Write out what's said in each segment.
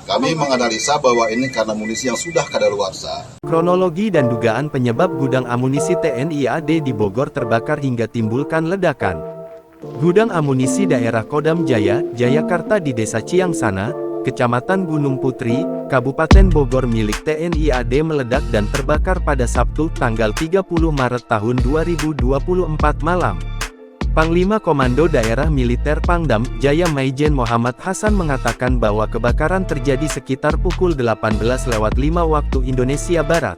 Kami menganalisa bahwa ini karena amunisi yang sudah kadaluarsa. Kronologi dan dugaan penyebab gudang amunisi TNI AD di Bogor terbakar hingga timbulkan ledakan. Gudang amunisi daerah Kodam Jaya, Jayakarta di Desa Ciangsana, Kecamatan Gunung Putri, Kabupaten Bogor milik TNI AD meledak dan terbakar pada Sabtu tanggal 30 Maret tahun 2024 malam. Panglima Komando Daerah Militer Pangdam Jaya Maijen Muhammad Hasan mengatakan bahwa kebakaran terjadi sekitar pukul 18.05 waktu Indonesia Barat.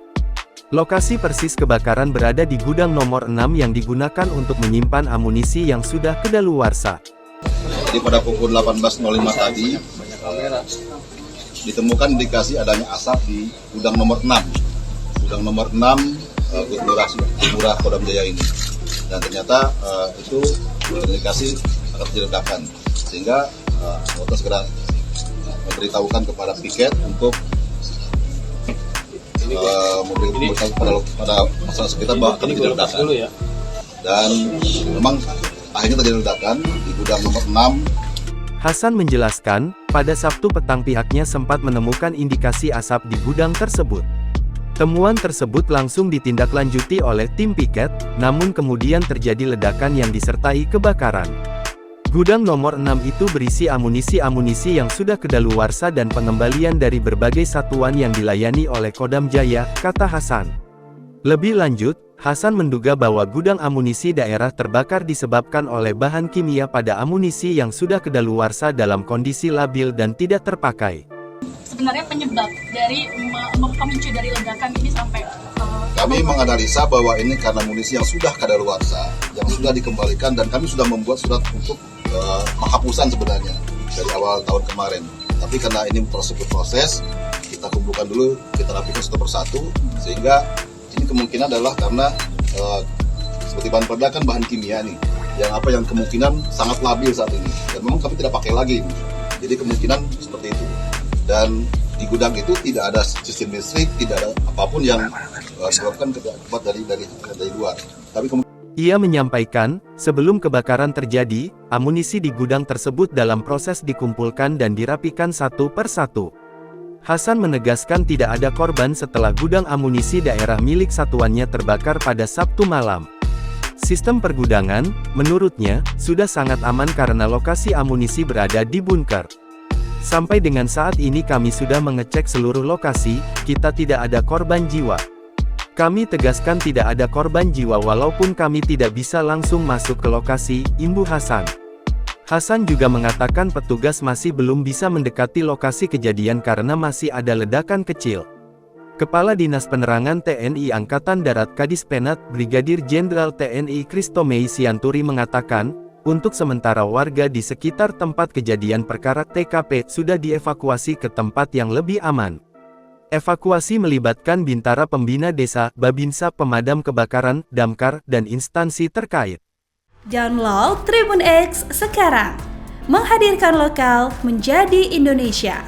Lokasi persis kebakaran berada di gudang nomor 6 yang digunakan untuk menyimpan amunisi yang sudah kedaluarsa. Jadi pada pukul 18.05 tadi ditemukan indikasi adanya asap di gudang nomor 6. Gudang nomor 6 Lurah Kodam Jaya ini. Dan ternyata itu terindikasi akan terjadi ledakan, sehingga anggota segera memberitahukan kepada piket untuk memberitahu pada masyarakat sekitar bahwa akan terjadi ledakan. Dan memang akhirnya terjadi ledakan di gudang nomor 6. Hasan menjelaskan, pada Sabtu petang pihaknya sempat menemukan indikasi asap di gudang tersebut. Temuan tersebut langsung ditindaklanjuti oleh tim piket, namun kemudian terjadi ledakan yang disertai kebakaran. Gudang nomor 6 itu berisi amunisi-amunisi yang sudah kedaluarsa dan pengembalian dari berbagai satuan yang dilayani oleh Kodam Jaya, kata Hasan. Lebih lanjut, Hasan menduga bahwa gudang amunisi daerah terbakar disebabkan oleh bahan kimia pada amunisi yang sudah kedaluarsa dalam kondisi labil dan tidak terpakai. Sebenarnya penyebab dari pemicu dari ledakan ini sampai kami menganalisa bahwa ini karena amunisi yang sudah kadaluarsa, yang sudah dikembalikan, dan kami sudah membuat surat untuk penghapusan sebenarnya dari awal tahun kemarin. Tapi karena ini proses, kita kumpulkan dulu, kita rapikan satu persatu, sehingga ini kemungkinan adalah karena seperti bahan peledak kan bahan kimia nih, yang kemungkinan sangat labil saat ini, dan memang kami tidak pakai lagi, jadi kemungkinan seperti itu. Dan di gudang itu tidak ada sistem listrik, tidak ada apapun yang disebabkan kebat dari luar. Ia menyampaikan, sebelum kebakaran terjadi, amunisi di gudang tersebut dalam proses dikumpulkan dan dirapikan satu persatu. Hasan menegaskan tidak ada korban setelah gudang amunisi daerah milik satuannya terbakar pada Sabtu malam. Sistem pergudangan, menurutnya, sudah sangat aman karena lokasi amunisi berada di bunker. Sampai dengan saat ini kami sudah mengecek seluruh lokasi, kita tidak ada korban jiwa. Kami tegaskan tidak ada korban jiwa walaupun kami tidak bisa langsung masuk ke lokasi, imbu Hasan. Hasan juga mengatakan petugas masih belum bisa mendekati lokasi kejadian karena masih ada ledakan kecil. Kepala Dinas Penerangan TNI Angkatan Darat Kadis Penat Brigadir Jenderal TNI Christomei Sianturi mengatakan, untuk sementara warga di sekitar tempat kejadian perkara TKP sudah dievakuasi ke tempat yang lebih aman. Evakuasi melibatkan Bintara Pembina Desa, Babinsa Pemadam Kebakaran, Damkar, dan instansi terkait. Download Tribun X sekarang, menghadirkan lokal menjadi Indonesia.